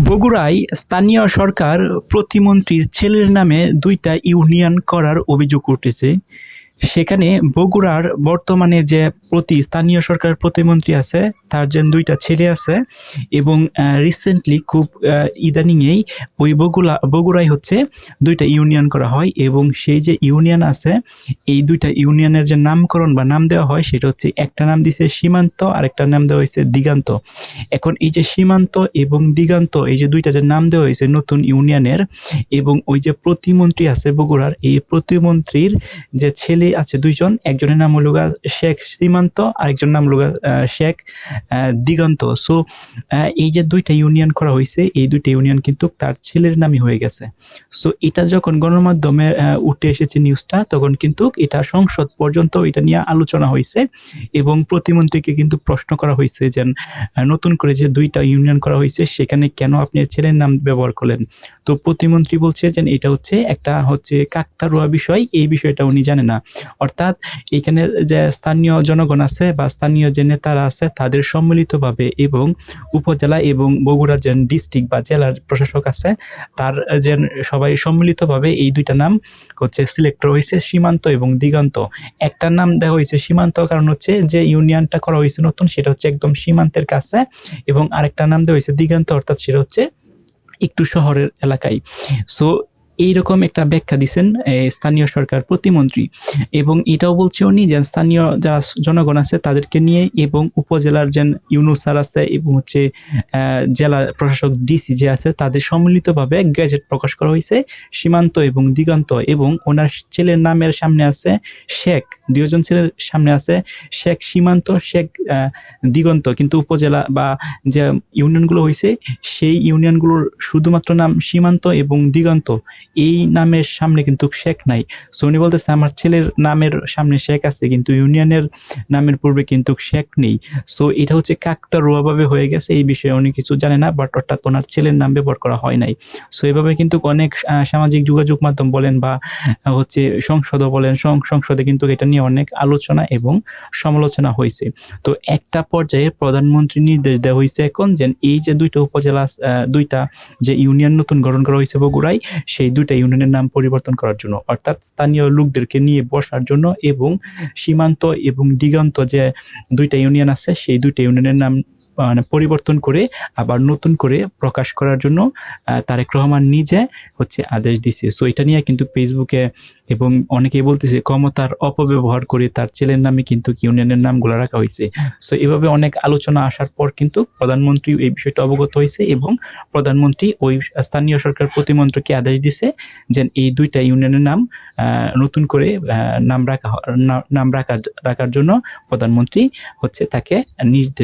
বগুড়ায় স্থানীয় সরকার প্রতিমন্ত্রীর ছেলের নামে ২টা ইউনিয়ন করার অভিযোগ উঠেছে। সেখানে বগুড়ার বর্তমানে যে স্থানীয় সরকার প্রতিমন্ত্রী আছে, তার যে ২টা ছেলে আছে এবং রিসেন্টলি খুব ইদানিংয়েই ওই বগুড়ায় হচ্ছে ২টা ইউনিয়ন করা হয় এবং সেই যে ইউনিয়ন আছে, এই ২টা ইউনিয়নের যে নামকরণ বা নাম দেওয়া হয় সেটা হচ্ছে, একটা নাম দিছে সীমান্ত, আরেকটার নাম দেওয়া হয়েছে দিগান্ত। এখন এই যে সীমান্ত এবং দিগান্ত, এই যে ২টা যে নাম দেওয়া হয়েছে নতুন ইউনিয়নের, এবং ওই যে প্রতিমন্ত্রী আছে বগুড়ার, এই প্রতিমন্ত্রীর যে ছেলে আছে ২ জন, একজনের নাম হলো শেখ সীমান্ত, আরেকজনের নাম হলো শেখ দিগন্ত। সো এই যে ২টা ইউনিয়ন করা হয়েছে, এই ২টা ইউনিয়ন কিন্তু তার ছেলের নামই হয়ে গেছে। সো এটা যখন গণমাধ্যমে উঠে এসেছে নিউজটা, তখন কিন্তু এটা সংসদ পর্যন্ত এটা নিয়ে আলোচনা হয়েছে এবং প্রতিমন্ত্রীকে কিন্তু প্রশ্ন করা হয়েছে যে নতুন করে যে ২টা ইউনিয়ন করা হয়েছে, সেখানে কেন আপনি ছেলের নাম ব্যবহার করলেন? তো প্রতিমন্ত্রী বলছে যে এটা হচ্ছে একটা কাকতাড়ুয়া বিষয়, এই বিষয়টা উনি জানে না। অর্থাৎ এখানে যে স্থানীয় জনগণ আছে বা স্থানীয় যে নেতারা আছে, তাদের সম্মিলিতভাবে এবং উপজেলা এবং বগুড়া যে ডিস্ট্রিক্ট বা জেলার প্রশাসক আছে, তার যে সবাই সম্মিলিতভাবে এই ২টা নাম সিলেক্ট করা হয়েছে, সীমান্ত এবং দিগন্ত। একটার নাম দেওয়া হয়েছে সীমান্ত, কারণ হচ্ছে যে ইউনিয়নটা করা হয়েছে নতুন, সেটা হচ্ছে একদম সীমান্তের কাছে, এবং আরেকটার নাম দেওয়া হয়েছে দিগন্ত, অর্থাৎ সেটা হচ্ছে একটু শহরের এলাকায়। সো এইরকম একটা ব্যাখ্যা দিচ্ছেন স্থানীয় সরকার প্রতিমন্ত্রী, এবং এটাও বলছে উনি যে স্থানীয় যারা জনগণ আছে তাদেরকে নিয়ে এবং উপজেলার যে ইউনূস স্যার আছে এবং জেলা প্রশাসক ডিসি যে আছে, তাদের সম্মিলিতভাবে গ্যাজেট প্রকাশ করা হয়েছে সীমান্ত এবং দিগন্ত, এবং ওনার ছেলের নামের সামনে আছে শেখ, ২ জন ছেলের সামনে আছে শেখ সীমান্ত, শেখ দিগন্ত, কিন্তু উপজেলা বা যে ইউনিয়নগুলো হয়েছে, সেই ইউনিয়নগুলোর শুধুমাত্র নাম সীমান্ত এবং দিগন্ত, এই নামের সামনে কিন্তু শেখ নাই। সো উনি বলতেছে আমার ছেলের নামের সামনে শেখ আছে, কিন্তু ইউনিয়নের নামের পূর্বে কিন্তু শেখ নেই। সো এটা হচ্ছে কাকতাড়ুয়াভাবে হয়ে গেছে, এই বিষয়ে উনি কিছু জানে না, বাট অর্থাৎ ওনার ছেলের নাম ব্যবহার করা হয় নাই। সো এভাবে কিন্তু অনেক সামাজিক যোগাযোগ মাধ্যম বলেন বা সংসদও বলেন, সংসদে কিন্তু এটা নিয়ে অনেক আলোচনা এবং সমালোচনা হয়েছে। তো একটা পর্যায়ে প্রধানমন্ত্রী নির্দেশ দেওয়া হয়েছে এখন যে এই যে ২টা উপজেলা, ২টা যে ইউনিয়ন নতুন গঠন করা হয়েছে বগুড়ায়, সেই ২টা ইউনিয়নের নাম পরিবর্তন করার জন্য, অর্থাৎ স্থানীয় লোকদেরকে নিয়ে বসার জন্য, এবং সীমান্ত এবং দিগন্ত যে ২টা ইউনিয়ন আছে, সেই ২টা ইউনিয়নের নাম পরিবর্তন করে আবার নতুন করে প্রকাশ করার জন্য তারেক রহমান নিজে আদেশ দিছে। সো এটা নিয়ে কিন্তু ফেসবুকে এবং অনেকেই বলতেছে ক্ষমতার অপব্যবহার করে তার ছেলের নামে কিন্তু ইউনিয়নের নামগুলো রাখা হয়েছে। সো এভাবে অনেক আলোচনা আসার পর কিন্তু প্রধানমন্ত্রী এই বিষয়টা অবগত হয়েছে, এবং প্রধানমন্ত্রী ওই স্থানীয় সরকার প্রতিমন্ত্রীকে আদেশ দিছে যে এই ২টা ইউনিয়নের নাম নতুন করে নাম রাখার জন্য প্রধানমন্ত্রী তাকে নির্দেশ